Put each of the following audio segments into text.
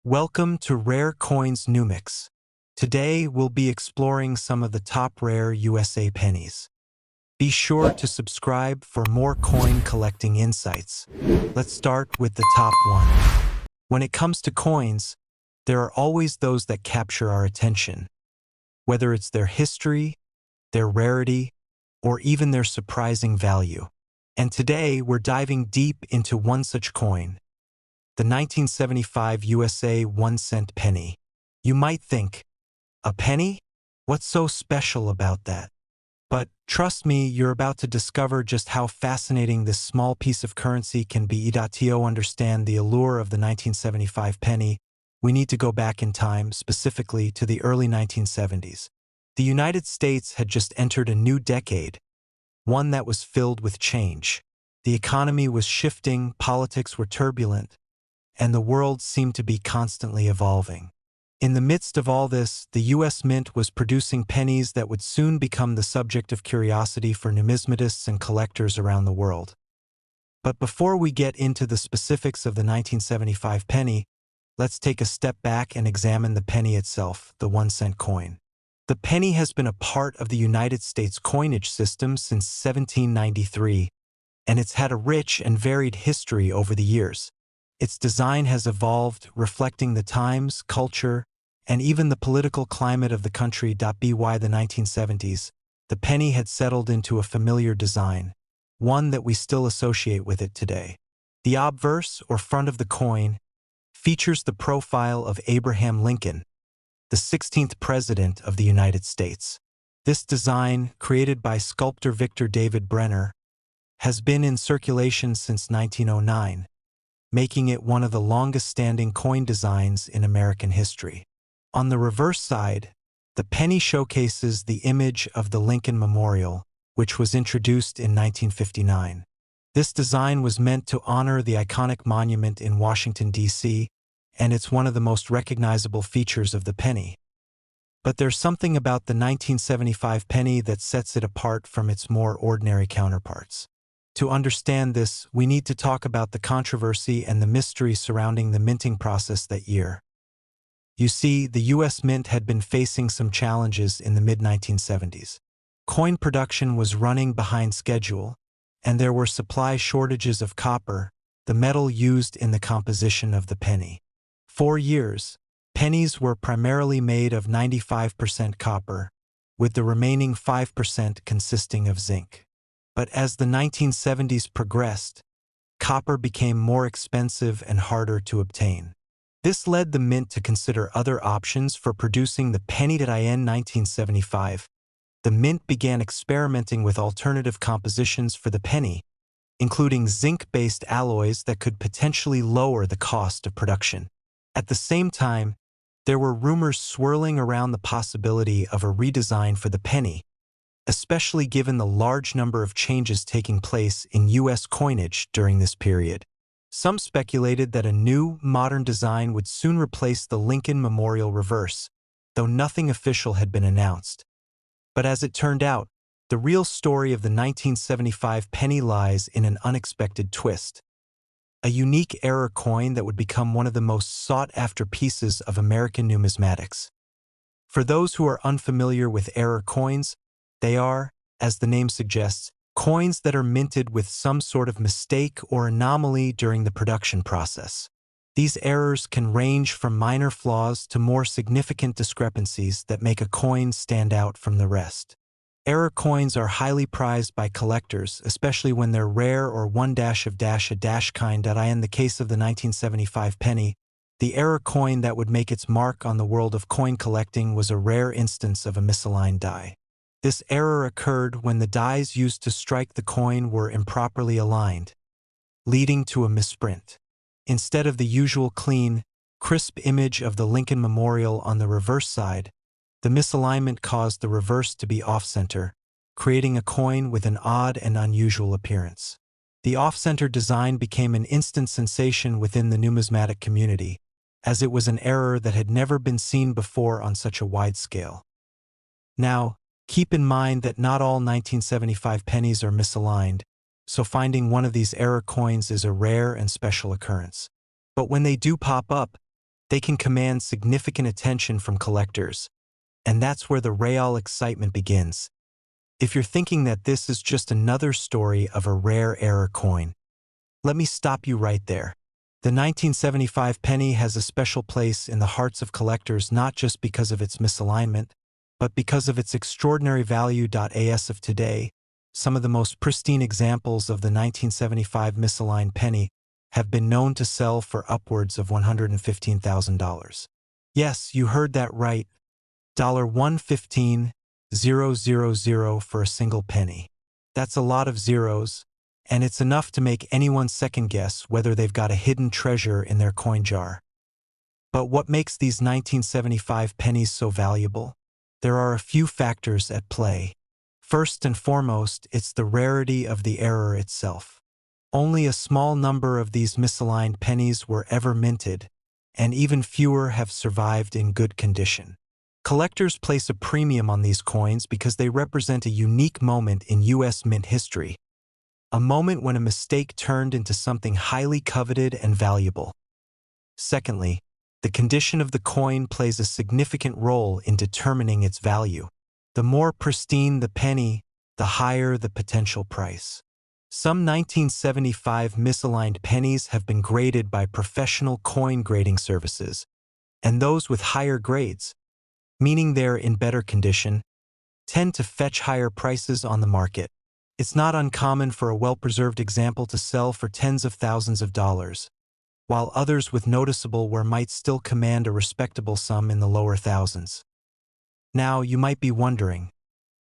Welcome to Rare Coins Numix. Today we'll be exploring some of the top rare USA pennies. Be sure to subscribe for more coin collecting insights. Let's start with the top one. When it comes to coins, there are always those that capture our attention. Whether it's their history, their rarity, or even their surprising value. And today we're diving deep into one such coin. The 1975 USA 1-cent penny. You might think, a penny? What's so special about that? But trust me, you're about to discover just how fascinating this small piece of currency can be. To understand the allure of the 1975 penny, we need to go back in time, specifically to the early 1970s. The United States had just entered a new decade, one that was filled with change. The economy was shifting, politics were turbulent, and the world seemed to be constantly evolving. In the midst of all this, the U.S. Mint was producing pennies that would soon become the subject of curiosity for numismatists and collectors around the world. But before we get into the specifics of the 1975 penny, let's take a step back and examine the penny itself, the 1-cent coin. The penny has been a part of the United States coinage system since 1793, and it's had a rich and varied history over the years. Its design has evolved, reflecting the times, culture, and even the political climate of the country. By the 1970s, the penny had settled into a familiar design, one that we still associate with it today. The obverse, or front of the coin, features the profile of Abraham Lincoln, the 16th President of the United States. This design, created by sculptor Victor David Brenner, has been in circulation since 1909. Making it one of the longest-standing coin designs in American history. On the reverse side, the penny showcases the image of the Lincoln Memorial, which was introduced in 1959. This design was meant to honor the iconic monument in Washington, D.C., and it's one of the most recognizable features of the penny. But there's something about the 1975 penny that sets it apart from its more ordinary counterparts. To understand this, we need to talk about the controversy and the mystery surrounding the minting process that year. You see, the U.S. Mint had been facing some challenges in the mid-1970s. Coin production was running behind schedule, and there were supply shortages of copper, the metal used in the composition of the penny. For years, pennies were primarily made of 95% copper, with the remaining 5% consisting of zinc. But as the 1970s progressed, copper became more expensive and harder to obtain. This led the Mint to consider other options for producing the penny. In 1975, the Mint began experimenting with alternative compositions for the penny, including zinc-based alloys that could potentially lower the cost of production. At the same time, there were rumors swirling around the possibility of a redesign for the penny, especially given the large number of changes taking place in U.S. coinage during this period. Some speculated that a new, modern design would soon replace the Lincoln Memorial reverse, though nothing official had been announced. But as it turned out, the real story of the 1975 penny lies in an unexpected twist. A unique error coin that would become one of the most sought-after pieces of American numismatics. For those who are unfamiliar with error coins, they are, as the name suggests, coins that are minted with some sort of mistake or anomaly during the production process. These errors can range from minor flaws to more significant discrepancies that make a coin stand out from the rest. Error coins are highly prized by collectors, especially when they're rare or one-of-a-dash kind. In the case of the 1975 penny, the error coin that would make its mark on the world of coin collecting was a rare instance of a misaligned die. This error occurred when the dies used to strike the coin were improperly aligned, leading to a misprint. Instead of the usual clean, crisp image of the Lincoln Memorial on the reverse side, the misalignment caused the reverse to be off-center, creating a coin with an odd and unusual appearance. The off-center design became an instant sensation within the numismatic community, as it was an error that had never been seen before on such a wide scale. Now, keep in mind that not all 1975 pennies are misaligned, so finding one of these error coins is a rare and special occurrence. But when they do pop up, They can command significant attention from collectors, and that's where the real excitement begins. If you're thinking that this is just another story of a rare error coin, let me stop you right there. The 1975 penny has a special place in the hearts of collectors not just because of its misalignment, but because of its extraordinary value. As of today, some of the most pristine examples of the 1975 misaligned penny have been known to sell for upwards of $115,000. Yes, you heard that right. $115,000 for a single penny. That's a lot of zeros, and it's enough to make anyone second guess whether they've got a hidden treasure in their coin jar. But what makes these 1975 pennies so valuable? There are a few factors at play. First and foremost, it's the rarity of the error itself. Only a small number of these misaligned pennies were ever minted, and even fewer have survived in good condition. Collectors place a premium on these coins because they represent a unique moment in U.S. mint history, a moment when a mistake turned into something highly coveted and valuable. Secondly, the condition of the coin plays a significant role in determining its value. The more pristine the penny, the higher the potential price. Some 1975 misaligned pennies have been graded by professional coin grading services, and those with higher grades, meaning they're in better condition, tend to fetch higher prices on the market. It's not uncommon for a well-preserved example to sell for tens of thousands of dollars, while others with noticeable wear might still command a respectable sum in the lower thousands. Now, you might be wondering,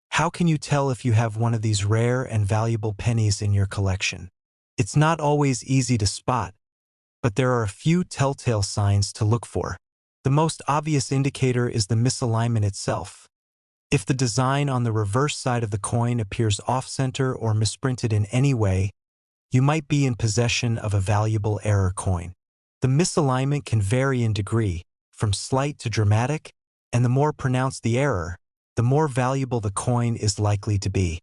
how can you tell if you have one of these rare and valuable pennies in your collection? It's not always easy to spot, but there are a few telltale signs to look for. The most obvious indicator is the misalignment itself. If the design on the reverse side of the coin appears off-center or misprinted in any way, you might be in possession of a valuable error coin. The misalignment can vary in degree, from slight to dramatic, and the more pronounced the error, the more valuable the coin is likely to be.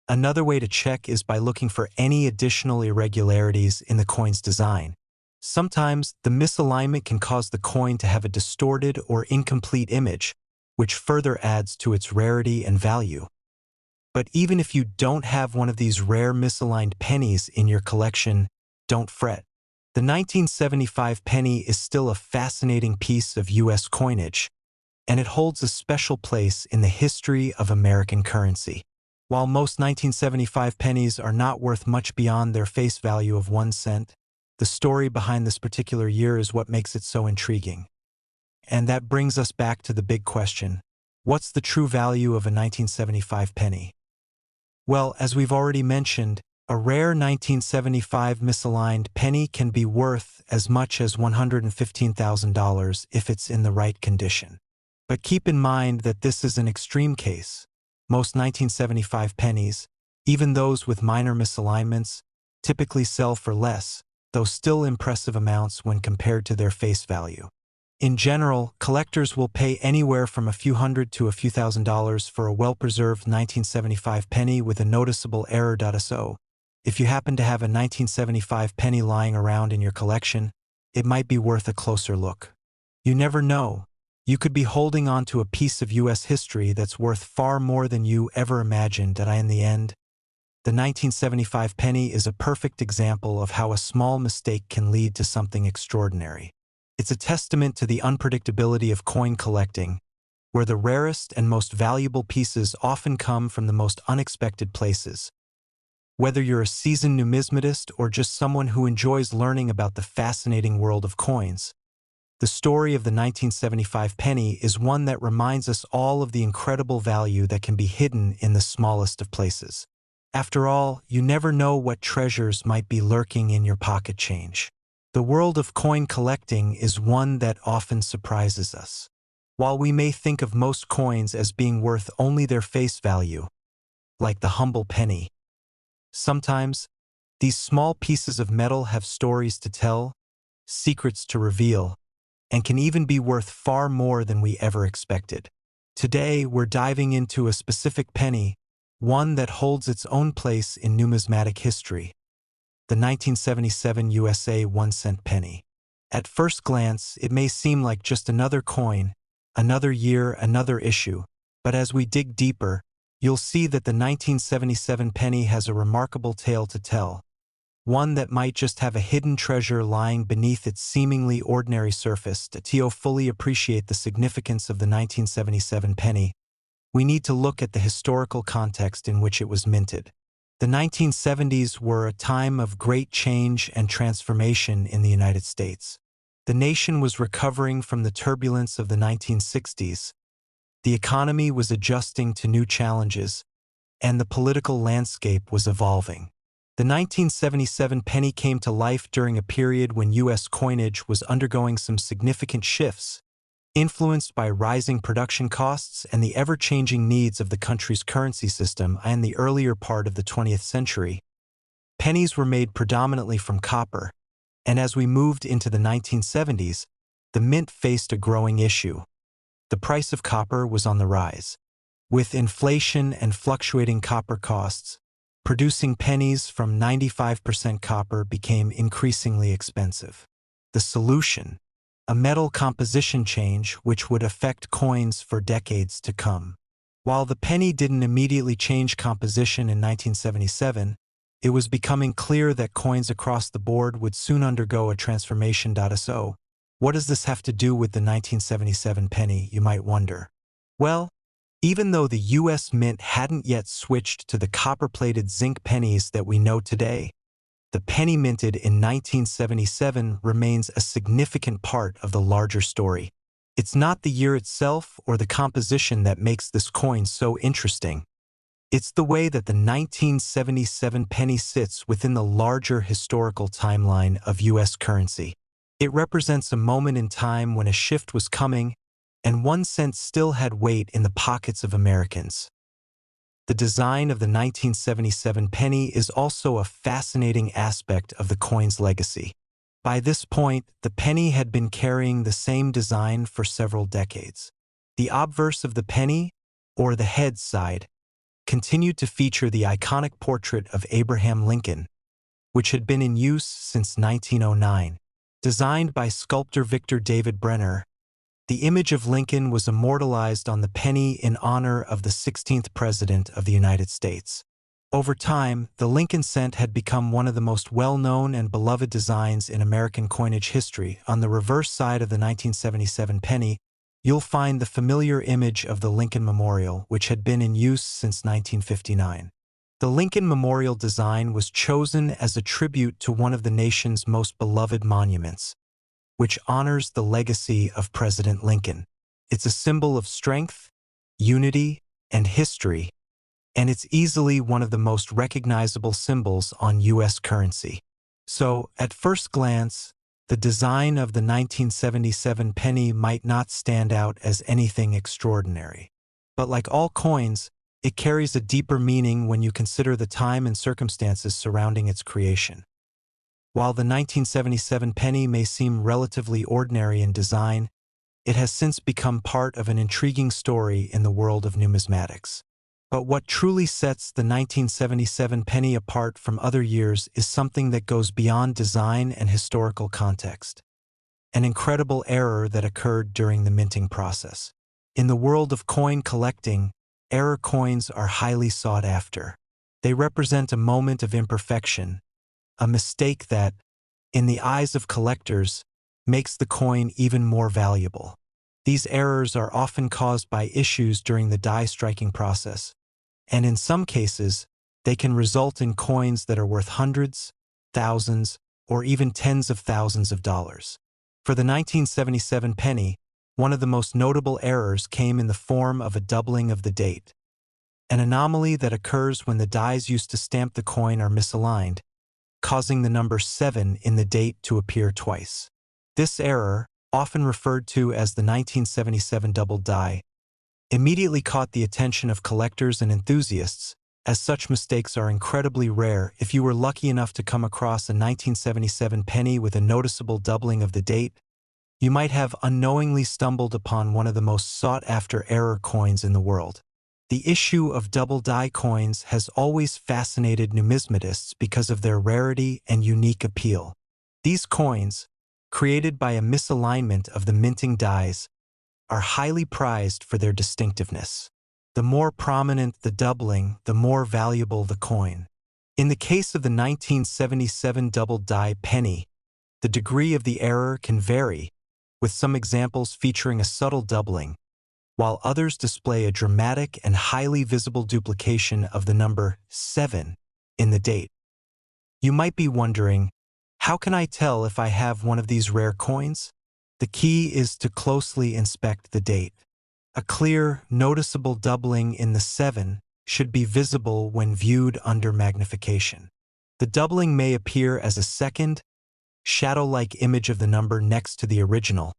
Another way to check is by looking for any additional irregularities in the coin's design. Sometimes, the misalignment can cause the coin to have a distorted or incomplete image, which further adds to its rarity and value. But even if you don't have one of these rare misaligned pennies in your collection, don't fret. The 1975 penny is still a fascinating piece of U.S. coinage, and it holds a special place in the history of American currency. While most 1975 pennies are not worth much beyond their face value of 1 cent, the story behind this particular year is what makes it so intriguing. And that brings us back to the big question: what's the true value of a 1975 penny? Well, as we've already mentioned, a rare 1975 misaligned penny can be worth as much as $115,000 if it's in the right condition. But keep in mind that this is an extreme case. Most 1975 pennies, even those with minor misalignments, typically sell for less, though still impressive amounts when compared to their face value. In general, collectors will pay anywhere from a few hundred to a few $1,000s for a well-preserved 1975 penny with a noticeable error. So, if you happen to have a 1975 penny lying around in your collection, it might be worth a closer look. You never know. You could be holding on to a piece of U.S. history that's worth far more than you ever imagined. In the end, the 1975 penny is a perfect example of how a small mistake can lead to something extraordinary. It's a testament to the unpredictability of coin collecting, where the rarest and most valuable pieces often come from the most unexpected places. Whether you're a seasoned numismatist or just someone who enjoys learning about the fascinating world of coins, the story of the 1975 penny is one that reminds us all of the incredible value that can be hidden in the smallest of places. After all, you never know what treasures might be lurking in your pocket change. The world of coin collecting is one that often surprises us. While we may think of most coins as being worth only their face value, like the humble penny, sometimes these small pieces of metal have stories to tell, secrets to reveal, and can even be worth far more than we ever expected. Today, we're diving into a specific penny, one that holds its own place in numismatic history: the 1977 USA 1-cent penny. At first glance, it may seem like just another coin, another year, another issue, but as we dig deeper, you'll see that the 1977 penny has a remarkable tale to tell, one that might just have a hidden treasure lying beneath its seemingly ordinary surface. To fully appreciate the significance of the 1977 penny, we need to look at the historical context in which it was minted. The 1970s were a time of great change and transformation in the United States. The nation was recovering from the turbulence of the 1960s. The economy was adjusting to new challenges, and the political landscape was evolving. The 1977 penny came to life during a period when U.S. coinage was undergoing some significant shifts, influenced by rising production costs and the ever-changing needs of the country's currency system. In the earlier part of the 20th century, pennies were made predominantly from copper, and as we moved into the 1970s, the mint faced a growing issue. The price of copper was on the rise. With inflation and fluctuating copper costs, producing pennies from 95% copper became increasingly expensive. The solution: a metal composition change which would affect coins for decades to come. While the penny didn't immediately change composition in 1977, it was becoming clear that coins across the board would soon undergo a transformation. So, what does this have to do with the 1977 penny, you might wonder? Well, even though the U.S. Mint hadn't yet switched to the copper-plated zinc pennies that we know today, the penny minted in 1977 remains a significant part of the larger story. It's not the year itself or the composition that makes this coin so interesting. It's the way that the 1977 penny sits within the larger historical timeline of U.S. currency. It represents a moment in time when a shift was coming, and 1 cent still had weight in the pockets of Americans. The design of the 1977 penny is also a fascinating aspect of the coin's legacy. By this point, the penny had been carrying the same design for several decades. The obverse of the penny, or the head side, continued to feature the iconic portrait of Abraham Lincoln, which had been in use since 1909. Designed by sculptor Victor David Brenner, the image of Lincoln was immortalized on the penny in honor of the 16th President of the United States. Over time, the Lincoln cent had become one of the most well-known and beloved designs in American coinage history. On the reverse side of the 1977 penny, you'll find the familiar image of the Lincoln Memorial, which had been in use since 1959. The Lincoln Memorial design was chosen as a tribute to one of the nation's most beloved monuments, which honors the legacy of President Lincoln. It's a symbol of strength, unity, and history, and it's easily one of the most recognizable symbols on U.S. currency. So, at first glance, the design of the 1977 penny might not stand out as anything extraordinary. But like all coins, it carries a deeper meaning when you consider the time and circumstances surrounding its creation. While the 1977 penny may seem relatively ordinary in design, it has since become part of an intriguing story in the world of numismatics. But what truly sets the 1977 penny apart from other years is something that goes beyond design and historical context: an incredible error that occurred during the minting process. In the world of coin collecting, error coins are highly sought after. They represent a moment of imperfection, a mistake that, in the eyes of collectors, makes the coin even more valuable. These errors are often caused by issues during the die striking process, and in some cases, they can result in coins that are worth hundreds, thousands, or even tens of thousands of dollars. For the 1977 penny, one of the most notable errors came in the form of a doubling of the date, an anomaly that occurs when the dies used to stamp the coin are misaligned, causing the number 7 in the date to appear twice. This error, often referred to as the 1977 double die, immediately caught the attention of collectors and enthusiasts, as such mistakes are incredibly rare. If you were lucky enough to come across a 1977 penny with a noticeable doubling of the date, you might have unknowingly stumbled upon one of the most sought-after error coins in the world. The issue of double die coins has always fascinated numismatists because of their rarity and unique appeal. These coins, created by a misalignment of the minting dies, are highly prized for their distinctiveness. The more prominent the doubling, the more valuable the coin. In the case of the 1977 double-die penny, the degree of the error can vary, with some examples featuring a subtle doubling, while others display a dramatic and highly visible duplication of the number 7 in the date. You might be wondering, how can I tell if I have one of these rare coins? The key is to closely inspect the date. A clear, noticeable doubling in the 7 should be visible when viewed under magnification. The doubling may appear as a second, shadow-like image of the number next to the original,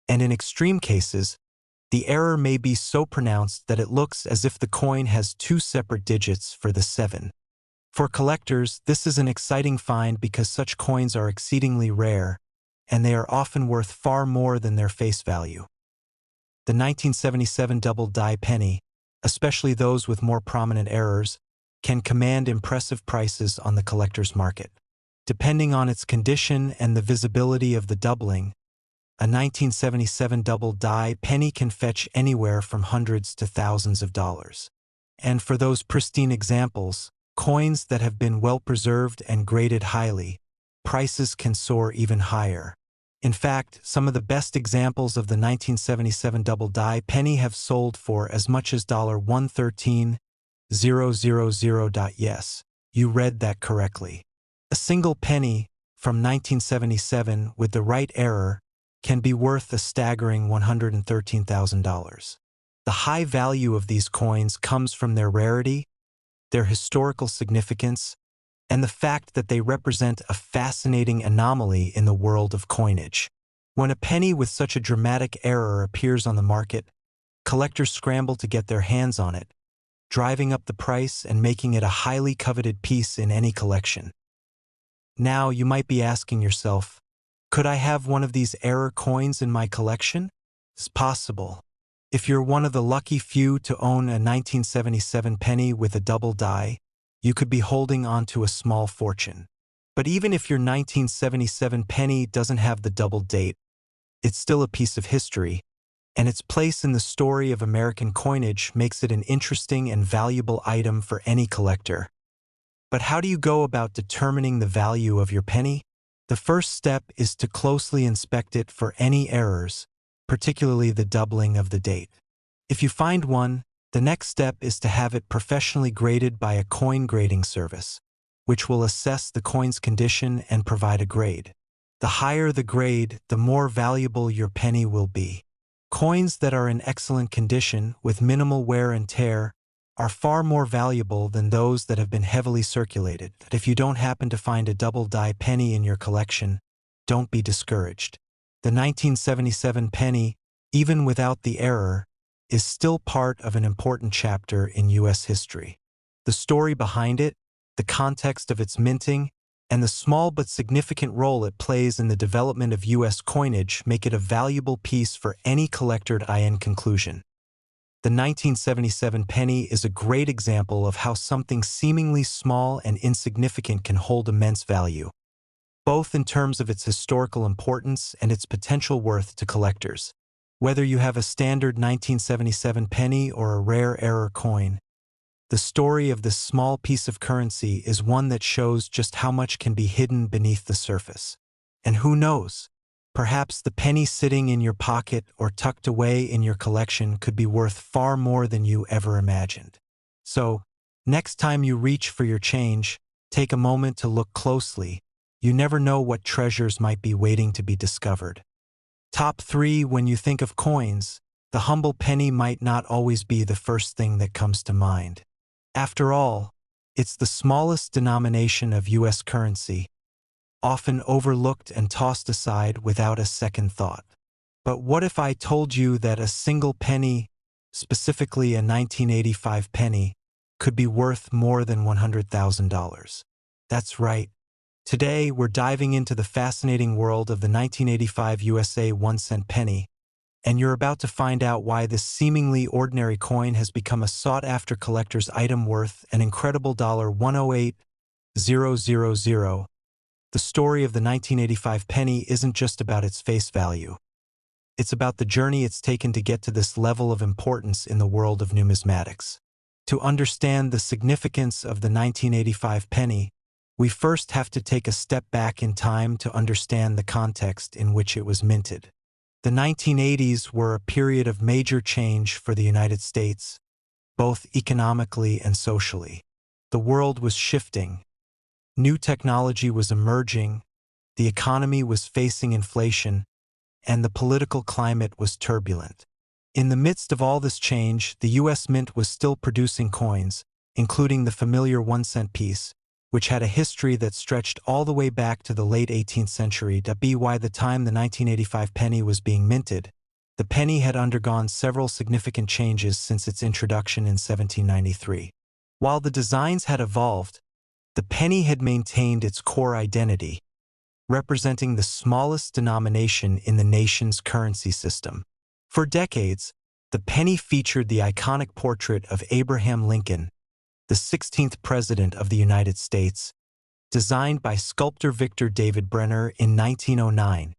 and in extreme cases, the error may be so pronounced that it looks as if the coin has two separate digits for the 7. For collectors, this is an exciting find because such coins are exceedingly rare, and they are often worth far more than their face value. The 1977 double-die penny, especially those with more prominent errors, can command impressive prices on the collector's market. Depending on its condition and the visibility of the doubling, a 1977 double-die penny can fetch anywhere from hundreds to thousands of dollars. And for those pristine examples, coins that have been well preserved and graded highly, prices can soar even higher. In fact, some of the best examples of the 1977 double-die penny have sold for as much as $113,000. Yes, you read that correctly. A single penny from 1977 with the right error can be worth a staggering $113,000. The high value of these coins comes from their rarity, their historical significance, and the fact that they represent a fascinating anomaly in the world of coinage. When a penny with such a dramatic error appears on the market, collectors scramble to get their hands on it, driving up the price and making it a highly coveted piece in any collection. Now you might be asking yourself, could I have one of these error coins in my collection? It's possible. If you're one of the lucky few to own a 1977 penny with a double die, you could be holding on to a small fortune. But even if your 1977 penny doesn't have the double date, it's still a piece of history, and its place in the story of American coinage makes it an interesting and valuable item for any collector. But how do you go about determining the value of your penny? The first step is to closely inspect it for any errors, particularly the doubling of the date. If you find one, the next step is to have it professionally graded by a coin grading service, which will assess the coin's condition and provide a grade. The higher the grade, the more valuable your penny will be. Coins that are in excellent condition with minimal wear and tear are far more valuable than those that have been heavily circulated. If you don't happen to find a double-die penny in your collection, don't be discouraged. The 1977 penny, even without the error, is still part of an important chapter in U.S. history. The story behind it, the context of its minting, and the small but significant role it plays in the development of U.S. coinage make it a valuable piece for any collector. In conclusion, the 1977 penny is a great example of how something seemingly small and insignificant can hold immense value, both in terms of its historical importance and its potential worth to collectors. Whether you have a standard 1977 penny or a rare error coin, the story of this small piece of currency is one that shows just how much can be hidden beneath the surface. And who knows? Perhaps the penny sitting in your pocket or tucked away in your collection could be worth far more than you ever imagined. So, next time you reach for your change, take a moment to look closely. You never know what treasures might be waiting to be discovered. Top 3. When you think of coins, the humble penny might not always be the first thing that comes to mind. After all, it's the smallest denomination of U.S. currency, often overlooked and tossed aside without a second thought. But what if I told you that a single penny, specifically a 1985 penny, could be worth more than $100,000? That's right. Today, we're diving into the fascinating world of the 1985 USA 1-cent penny, and you're about to find out why this seemingly ordinary coin has become a sought-after collector's item worth an incredible $108,000. The story of the 1985 penny isn't just about its face value. It's about the journey it's taken to get to this level of importance in the world of numismatics. To understand the significance of the 1985 penny, we first have to take a step back in time to understand the context in which it was minted. The 1980s were a period of major change for the United States, both economically and socially. The world was shifting. New technology was emerging, the economy was facing inflation, and the political climate was turbulent. In the midst of all this change, the U.S. Mint was still producing coins, including the familiar 1-cent piece, which had a history that stretched all the way back to the late 18th century. By the time the 1985 penny was being minted, the penny had undergone several significant changes since its introduction in 1793. While the designs had evolved, the penny had maintained its core identity, representing the smallest denomination in the nation's currency system. For decades, the penny featured the iconic portrait of Abraham Lincoln, the 16th President of the United States, designed by sculptor Victor David Brenner in 1909.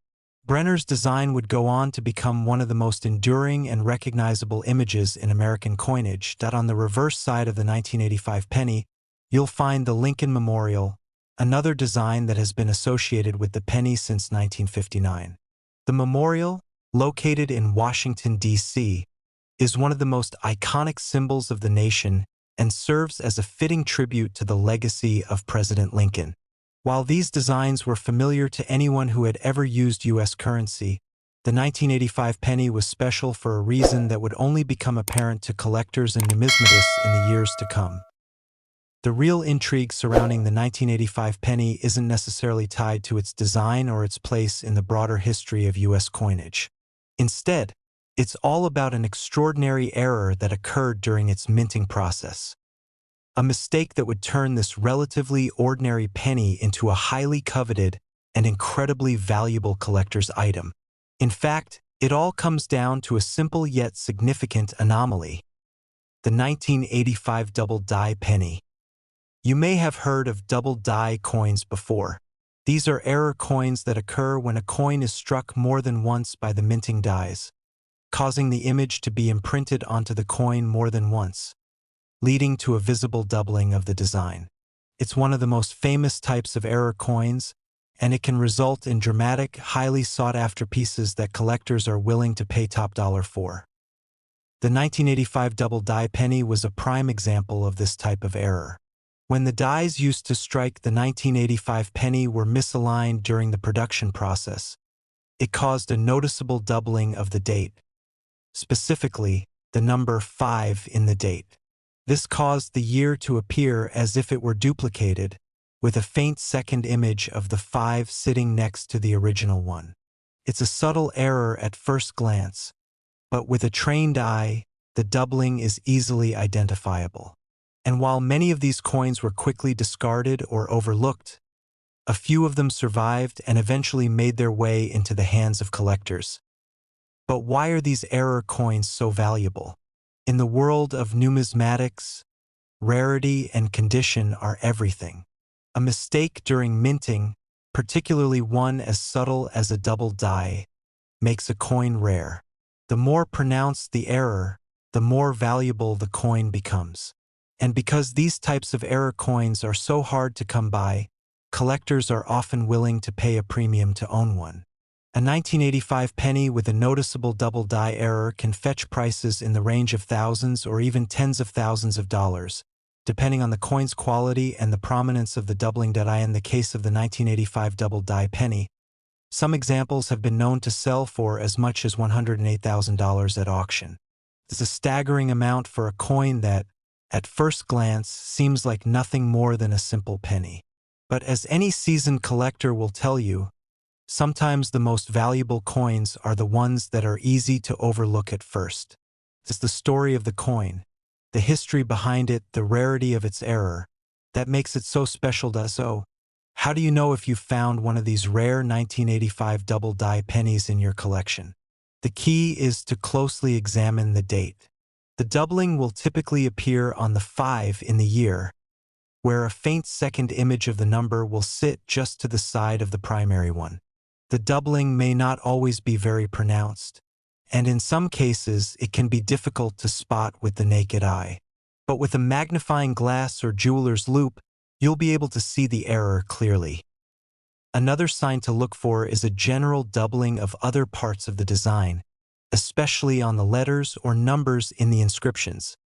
Brenner's design would go on to become one of the most enduring and recognizable images in American coinage. On the reverse side of the 1985 penny, you'll find the Lincoln Memorial, another design that has been associated with the penny since 1959. The memorial, located in Washington, D.C., is one of the most iconic symbols of the nation and serves as a fitting tribute to the legacy of President Lincoln. While these designs were familiar to anyone who had ever used U.S. currency, the 1985 penny was special for a reason that would only become apparent to collectors and numismatists in the years to come. The real intrigue surrounding the 1985 penny isn't necessarily tied to its design or its place in the broader history of U.S. coinage. Instead, it's all about an extraordinary error that occurred during its minting process. A mistake that would turn this relatively ordinary penny into a highly coveted and incredibly valuable collector's item. In fact, it all comes down to a simple yet significant anomaly: the 1985 double die penny. You may have heard of double die coins before. These are error coins that occur when a coin is struck more than once by the minting dies, causing the image to be imprinted onto the coin more than once, leading to a visible doubling of the design. It's one of the most famous types of error coins, and it can result in dramatic, highly sought-after pieces that collectors are willing to pay top dollar for. The 1985 double die penny was a prime example of this type of error. When the dies used to strike the 1985 penny were misaligned during the production process, it caused a noticeable doubling of the date, specifically the number 5 in the date. This caused the year to appear as if it were duplicated, with a faint second image of the 5 sitting next to the original one. It's a subtle error at first glance, but with a trained eye, the doubling is easily identifiable. And while many of these coins were quickly discarded or overlooked, a few of them survived and eventually made their way into the hands of collectors. But why are these error coins so valuable? In the world of numismatics, rarity and condition are everything. A mistake during minting, particularly one as subtle as a double die, makes a coin rare. The more pronounced the error, the more valuable the coin becomes. And because these types of error coins are so hard to come by, collectors are often willing to pay a premium to own one. A 1985 penny with a noticeable double die error can fetch prices in the range of thousands or even tens of thousands of dollars, depending on the coin's quality and the prominence of the doubling. In the case of the 1985 double die penny, some examples have been known to sell for as much as $108,000 at auction. It's a staggering amount for a coin that, at first glance, seems like nothing more than a simple penny. But as any seasoned collector will tell you, sometimes the most valuable coins are the ones that are easy to overlook at first. It's the story of the coin, the history behind it, the rarity of its error, that makes it so special to us. So, how do you know if you've found one of these rare 1985 double die pennies in your collection? The key is to closely examine the date. The doubling will typically appear on the 5 in the year, where a faint second image of the number will sit just to the side of the primary one. The doubling may not always be very pronounced, and in some cases it can be difficult to spot with the naked eye. But with a magnifying glass or jeweler's loupe, you'll be able to see the error clearly. Another sign to look for is a general doubling of other parts of the design, especially on the letters or numbers in the inscriptions.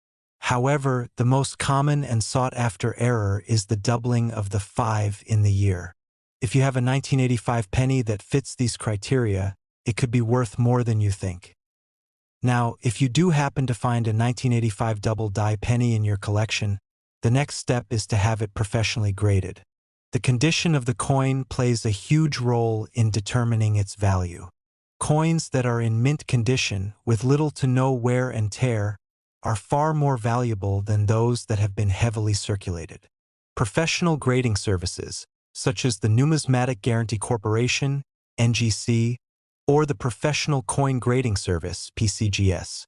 However, the most common and sought-after error is the doubling of the 5 in the year. If you have a 1985 penny that fits these criteria, it could be worth more than you think. Now, if you do happen to find a 1985 double-die penny in your collection, the next step is to have it professionally graded. The condition of the coin plays a huge role in determining its value. Coins that are in mint condition, with little to no wear and tear, are far more valuable than those that have been heavily circulated. Professional grading services, such as the Numismatic Guarantee Corporation, NGC, or the Professional Coin Grading Service, PCGS,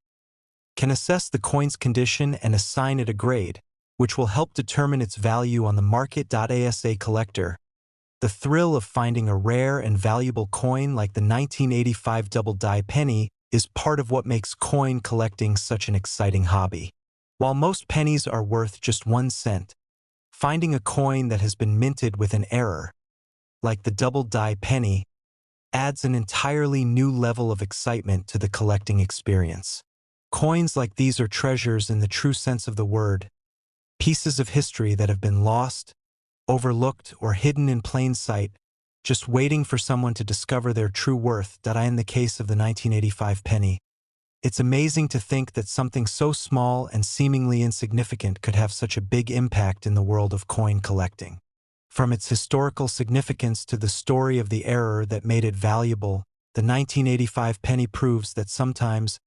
can assess the coin's condition and assign it a grade, which will help determine its value on the market. As a collector, the thrill of finding a rare and valuable coin like the 1985 double-die penny is part of what makes coin collecting such an exciting hobby. While most pennies are worth just 1 cent, finding a coin that has been minted with an error, like the double-die penny, adds an entirely new level of excitement to the collecting experience. Coins like these are treasures in the true sense of the word, pieces of history that have been lost, overlooked, or hidden in plain sight, just waiting for someone to discover their true worth. In the case of the 1985 penny, it's amazing to think that something so small and seemingly insignificant could have such a big impact in the world of coin collecting. From its historical significance to the story of the error that made it valuable, the 1985 penny proves that sometimes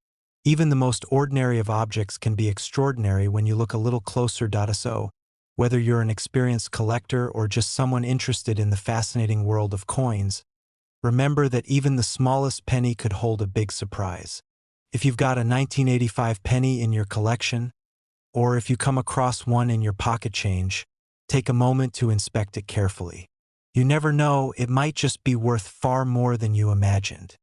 even the most ordinary of objects can be extraordinary when you look a little closer. So, whether you're an experienced collector or just someone interested in the fascinating world of coins, remember that even the smallest penny could hold a big surprise. If you've got a 1985 penny in your collection, or if you come across one in your pocket change, take a moment to inspect it carefully. You never know, it might just be worth far more than you imagined.